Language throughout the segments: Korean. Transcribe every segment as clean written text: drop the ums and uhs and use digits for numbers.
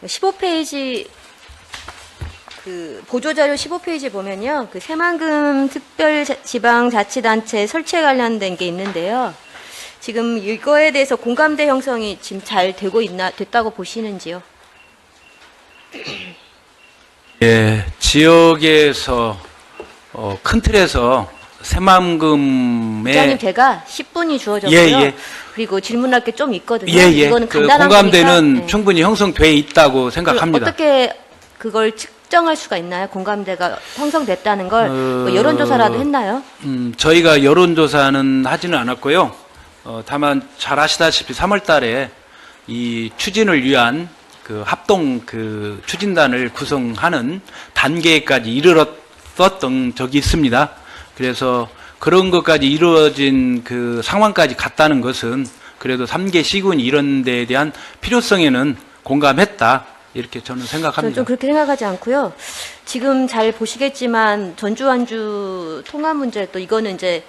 15페이지 그 보조자료 15페이지 보면요. 그 새만금 특별지방자치단체 설치에 관련된 게 있는데요. 지금 이거에 대해서 공감대 형성이 지금 잘 됐다고 보시는지요? 예, 지역에서 큰 틀에서 새만금의 부장님 제가 10분이 주어졌고요. 예. 그리고 질문할 게 좀 있거든요. 예. 이거는 그 간단한 공감대는 거니까, 네. 충분히 형성돼 있다고 생각합니다. 어떻게 그걸 측정할 수가 있나요? 공감대가 형성됐다는 걸 뭐 여론조사라도 했나요? 저희가 여론조사는 하지는 않았고요. 다만 잘 아시다시피 3월 달에 이 추진을 위한 그 합동 그 추진단을 구성하는 단계까지 이르렀던 적이 있습니다. 그래서 그런 것까지 이루어진 그 상황까지 갔다는 것은 그래도 3개 시군이 이런 데에 대한 필요성에는 공감했다. 이렇게 저는 생각합니다. 저는 좀 그렇게 생각하지 않고요. 지금 잘 보시겠지만 전주 완주 통합 문제 또 이거는 이제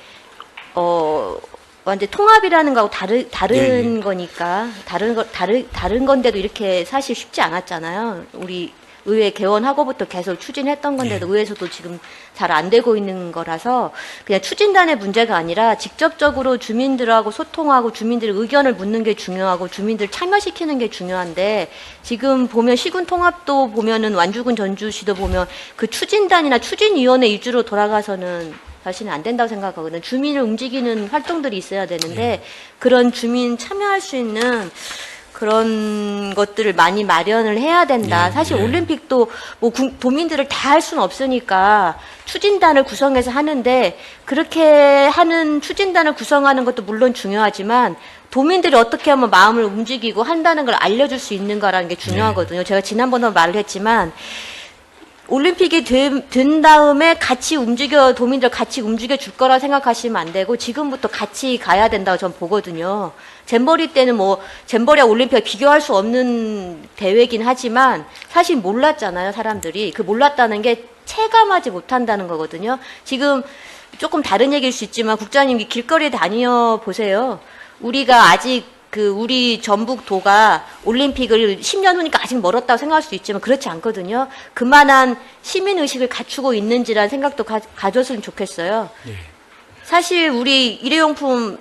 완전 통합이라는 거하고 다른 거니까 다른 건데도 이렇게 사실 쉽지 않았잖아요. 우리 의회 개원하고부터 계속 추진했던 건데도 의회에서도 지금 잘 안 되고 있는 거라서 그냥 추진단의 문제가 아니라 직접적으로 주민들하고 소통하고 주민들의 의견을 묻는 게 중요하고 주민들 참여시키는 게 중요한데 지금 보면 시군 통합도 보면은 완주군 전주시도 보면 그 추진단이나 추진위원회 위주로 돌아가서는 사실은 안 된다고 생각하거든요. 주민을 움직이는 활동들이 있어야 되는데 그런 주민 참여할 수 있는 그런 것들을 많이 마련을 해야 된다. 사실 올림픽도 뭐 도민들을 다 할 수는 없으니까 추진단을 구성해서 하는데 그렇게 하는 추진단을 구성하는 것도 물론 중요하지만 도민들이 어떻게 하면 마음을 움직이고 한다는 걸 알려줄 수 있는가라는 게 중요하거든요. 제가 지난번에 말을 했지만 올림픽이 된 다음에 같이 도민들 같이 움직여 줄 거라 생각하시면 안 되고 지금부터 같이 가야 된다고 전 보거든요. 잼버리 때는 뭐 잼버리와 올림픽 비교할 수 없는 대회긴 하지만 사실 몰랐잖아요, 사람들이. 그 몰랐다는 게 체감하지 못한다는 거거든요. 지금 조금 다른 얘기일 수 있지만 국장님이 길거리에 다녀 보세요. 우리가 아직 우리 전북도가 올림픽을 10년 후니까 아직 멀었다고 생각할 수도 있지만 그렇지 않거든요. 그만한 시민의식을 갖추고 있는지라는 생각도 가졌으면 좋겠어요. 사실 우리 일회용품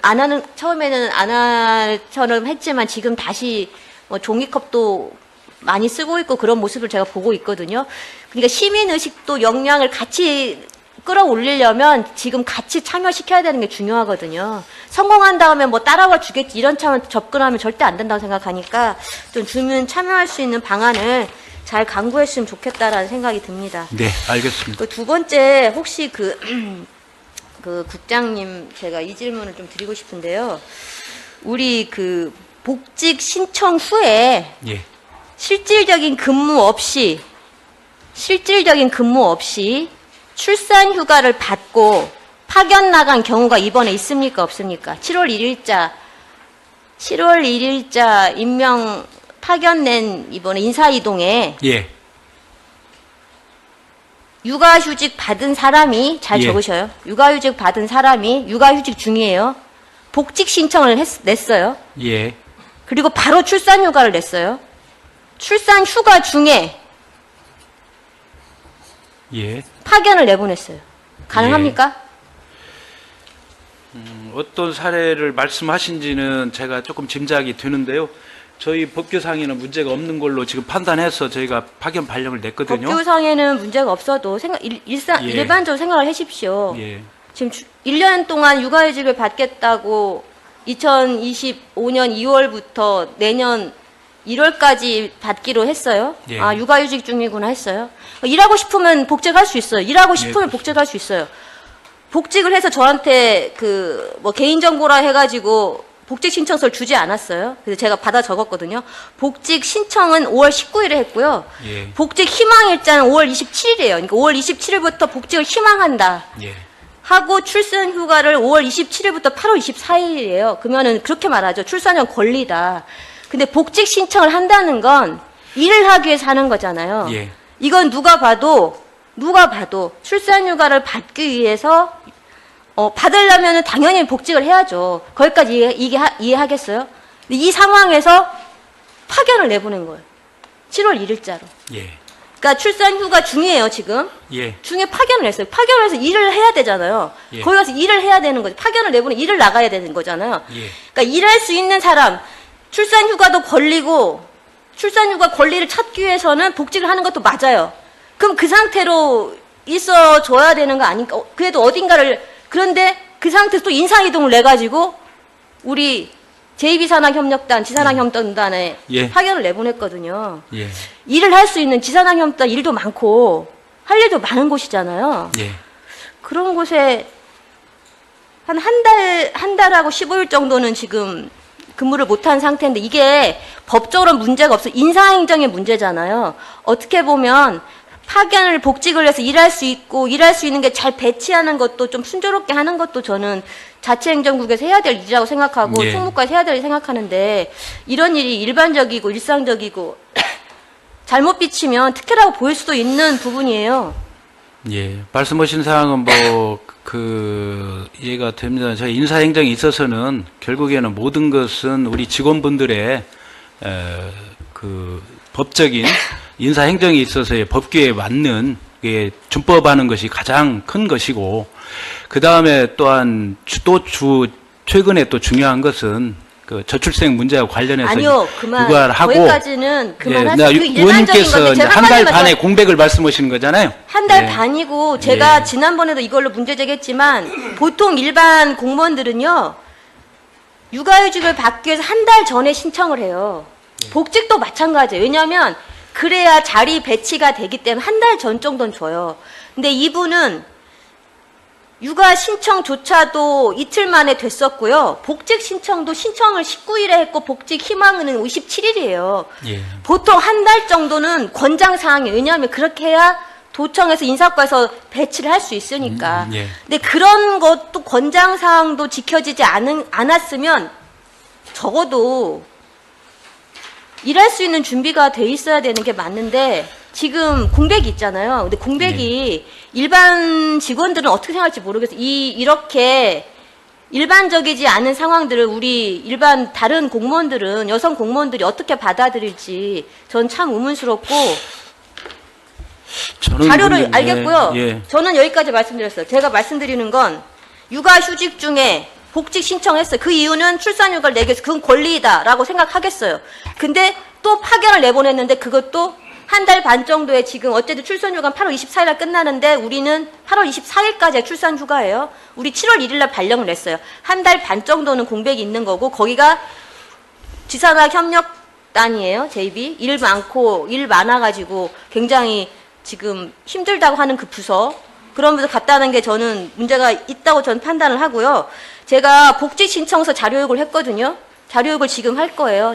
처음에는 안 할처럼 했지만 지금 다시 뭐 종이컵도 많이 쓰고 있고 그런 모습을 제가 보고 있거든요. 그러니까 시민의식도 역량을 같이 끌어올리려면 지금 같이 참여시켜야 되는 게 중요하거든요. 성공한 다음에 뭐 따라와 주겠지 이런 차원 접근하면 절대 안 된다고 생각하니까 좀 주민 참여할 수 있는 방안을 잘 강구했으면 좋겠다라는 생각이 듭니다. 네, 알겠습니다. 두 번째 혹시 그 국장님 제가 이 질문을 좀 드리고 싶은데요. 우리 그 복직 신청 후에 실질적인 근무 없이 출산 휴가를 받고 파견 나간 경우가 이번에 있습니까? 없습니까? 7월 1일자 임명 파견 낸 이번에 인사이동에 육아휴직 받은 사람이 잘 적으셔요. 육아휴직 받은 사람이 육아휴직 중이에요. 복직 신청을 냈어요. 그리고 바로 출산 휴가를 냈어요. 출산 휴가 중에 파견을 내보냈어요. 가능합니까? 어떤 사례를 말씀하신지는 제가 조금 짐작이 되는데요. 저희 법규상에는 문제가 없는 걸로 지금 판단해서 저희가 파견 발령을 냈거든요. 법규상에는 문제가 없어도 일반적으로 생각을 하십시오. 지금 1년 동안 육아휴직을 받겠다고 2025년 2월부터 내년 1월까지 받기로 했어요. 아, 육아휴직 중이구나 했어요. 일하고 싶으면 복직할 수 있어요. 일하고 싶으면 복직할 수 있어요. 복직을 해서 저한테 뭐 개인정보라 해가지고 복직 신청서를 주지 않았어요. 그래서 제가 받아 적었거든요. 복직 신청은 5월 19일에 했고요. 복직 희망 일자는 5월 27일이에요. 그러니까 5월 27일부터 복직을 희망한다. 하고 출산 휴가를 5월 27일부터 8월 24일이에요. 그러면은 그렇게 말하죠. 출산형 권리다. 근데 복직 신청을 한다는 건 일을 하기 위해서 하는 거잖아요. 이건 누가 봐도 출산 휴가를 받기 위해서 받으려면 당연히 복직을 해야죠. 거기까지 이해하겠어요? 근데 이 상황에서 파견을 내보낸 거예요. 7월 1일자로. 예. 그러니까 출산휴가 중이에요, 지금. 예. 중에 파견을 했어요. 파견을 해서 일을 해야 되잖아요. 예. 거기 가서 일을 해야 되는 거죠. 파견을 내보내 일을 나가야 되는 거잖아요. 예. 그러니까 일할 수 있는 사람, 출산휴가도 권리고, 출산휴가 권리를 찾기 위해서는 복직을 하는 것도 맞아요. 그럼 그 상태로 있어줘야 되는 거 아닌가? 그래도 어딘가를, 그런데 그 상태에서 또 인사이동을 내가지고, 우리 제2비산학협력단, 지산학협력단에 예. 파견을 내보냈거든요. 예. 일을 할 수 있는 지산학협력단 일도 많고, 할 일도 많은 곳이잖아요. 예. 그런 곳에 한 달하고 15일 정도는 지금 근무를 못한 상태인데 이게 법적으로 문제가 없어. 인사행정의 문제잖아요. 어떻게 보면 파견을 복직을 해서 일할 수 있고 일할 수 있는 게 잘 배치하는 것도 좀 순조롭게 하는 것도 저는 자치행정국에서 해야 될 일이라고 생각하고 예. 총무과에서 해야 될 일이라고 생각하는데 이런 일이 일반적이고 일상적이고 잘못 비치면 특혜라고 보일 수도 있는 부분이에요. 예. 말씀하신 사항은 이해가 됩니다. 저희 인사행정에 있어서는 결국에는 모든 것은 우리 직원분들의 법적인 인사행정에 있어서의 법규에 맞는 준법하는 것이 가장 큰 것이고, 그 다음에 또한 최근에 또 중요한 것은 그 저출생 문제와 관련해서 아니요, 그만. 육아를 하고, 거기까지는 그만하시고 예, 그 일반적인 의원님께서 건데 제가 한 달 한 가지만 반의 공백을 말씀하시는 거잖아요. 한 달 예. 반이고 제가 예. 지난번에도 이걸로 문제 제기했지만 보통 일반 공무원들은요 육아휴직을 받기 위해서 한 달 전에 신청을 해요. 복직도 마찬가지예요. 왜냐하면 그래야 자리 배치가 되기 때문에 한 달 전 정도는 줘요. 근데 이분은 육아 신청조차도 이틀 만에 됐었고요. 복직 신청도 신청을 19일에 했고 복직 희망은 27일이에요. 예. 보통 한 달 정도는 권장사항이에요. 왜냐하면 그렇게 해야 도청에서 인사과에서 배치를 할 수 있으니까. 예. 근데 그런 것도 권장사항도 지켜지지 않았으면 적어도 일할 수 있는 준비가 돼 있어야 되는 게 맞는데 지금 공백이 있잖아요. 근데 공백이 일반 직원들은 어떻게 생각할지 모르겠어요. 이렇게 일반적이지 않은 상황들을 우리 일반 다른 공무원들은 여성 공무원들이 어떻게 받아들일지 전 참 의문스럽고 저는 자료를 알겠고요. 예. 저는 여기까지 말씀드렸어요. 제가 말씀드리는 건 육아휴직 중에 복직 신청했어요. 그 이유는 출산휴가를 내기 위해서 그건 권리다라고 생각하겠어요. 근데 또 파견을 내보냈는데 그것도 한 달 반 정도에 지금 어쨌든 출산휴가는 8월 24일날 끝나는데 우리는 8월 24일까지 출산휴가예요. 우리 7월 1일날 발령을 냈어요. 한 달 반 정도는 공백이 있는 거고 거기가 지산학협력단이에요. JB. 일 많고 일 많아가지고 굉장히 지금 힘들다고 하는 그 부서. 그런 부서 갔다는 게 저는 문제가 있다고 저는 판단을 하고요. 제가 복직 신청서 자료 요구를 했거든요. 자료 요구를 지금 할 거예요.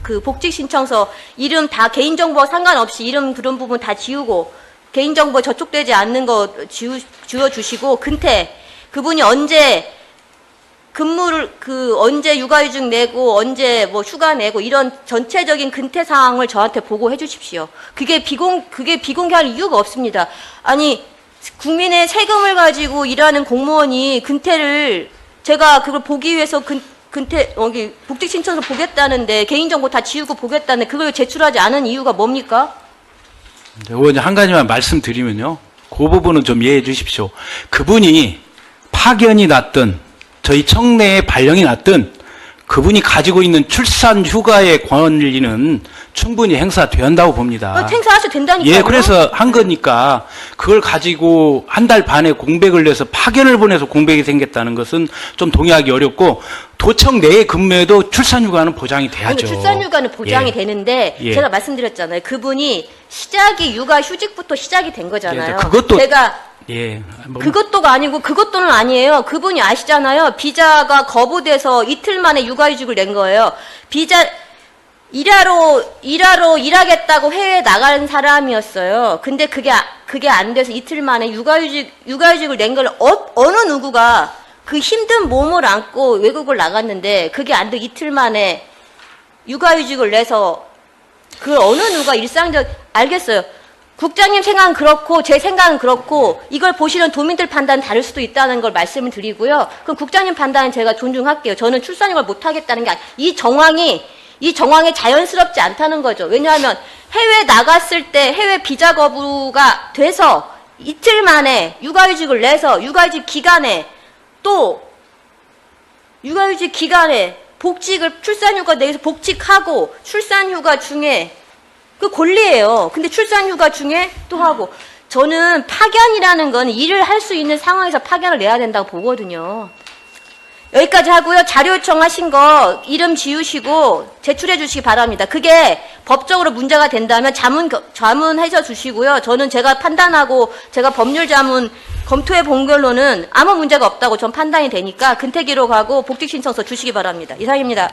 그 복직 신청서 이름 다 개인정보와 상관없이 이름 그런 부분 다 지우고 개인정보 저촉되지 않는 거 지워주시고 근태 그분이 언제 근무를 언제 육아휴직 내고 언제 뭐 휴가 내고 이런 전체적인 근태 사항을 저한테 보고해 주십시오. 그게 비공개할 이유가 없습니다. 아니 국민의 세금을 가지고 일하는 공무원이 근태를 제가 그걸 보기 위해서 여기 복직 신청서 보겠다는데 개인정보 다 지우고 보겠다는데 그걸 제출하지 않은 이유가 뭡니까? 의원님 한 가지만 말씀드리면요. 그 부분은 좀 이해해 주십시오. 그분이 파견이 났든 저희 청내에 발령이 났든 그분이 가지고 있는 출산 휴가의 권리는 충분히 행사된다고 봅니다. 행사하셔도 된다니까요. 예, 그래서 한 거니까 그걸 가지고 한 달 반의 공백을 내서 파견을 보내서 공백이 생겼다는 것은 좀 동의하기 어렵고 도청 내에 근무해도 출산휴가는 보장이 돼야죠. 출산휴가는 보장이 예. 되는데 예. 제가 말씀드렸잖아요. 그분이 시작이 육아휴직부터 시작이 된 거잖아요. 예, 그것도 제가 예, 뭐, 그것도가 아니고 그것도는 아니에요. 그분이 아시잖아요. 비자가 거부돼서 이틀 만에 육아휴직을 낸 거예요. 일하러 일하겠다고 해외에 나가는 사람이었어요. 근데 그게 안 돼서 이틀 만에 육아휴직을 낸 걸 어느 누구가 그 힘든 몸을 안고 외국을 나갔는데 그게 안 돼 이틀 만에 육아휴직을 내서 그걸 어느 누가 알겠어요. 국장님 생각은 그렇고 제 생각은 그렇고 이걸 보시는 도민들 판단은 다를 수도 있다는 걸 말씀을 드리고요. 그럼 국장님 판단은 제가 존중할게요. 저는 출산휴가를 못하겠다는 게 이 정황이 이 정황에 자연스럽지 않다는 거죠. 왜냐하면 해외 나갔을 때 해외 비자 거부가 돼서 이틀 만에 육아휴직을 내서 육아휴직 기간에 또 육아휴직 기간에 복직을 출산휴가 내에서 복직하고 출산휴가 중에 그 권리예요. 근데 출산휴가 중에 또 하고 저는 파견이라는 건 일을 할 수 있는 상황에서 파견을 내야 된다고 보거든요. 여기까지 하고요. 자료 요청하신 거 이름 지우시고 제출해 주시기 바랍니다. 그게 법적으로 문제가 된다면 자문해줘 주시고요. 저는 제가 판단하고 제가 법률 자문 검토해 본 결로는 아무 문제가 없다고 전 판단이 되니까 근태기로 가고 복직 신청서 주시기 바랍니다. 이상입니다.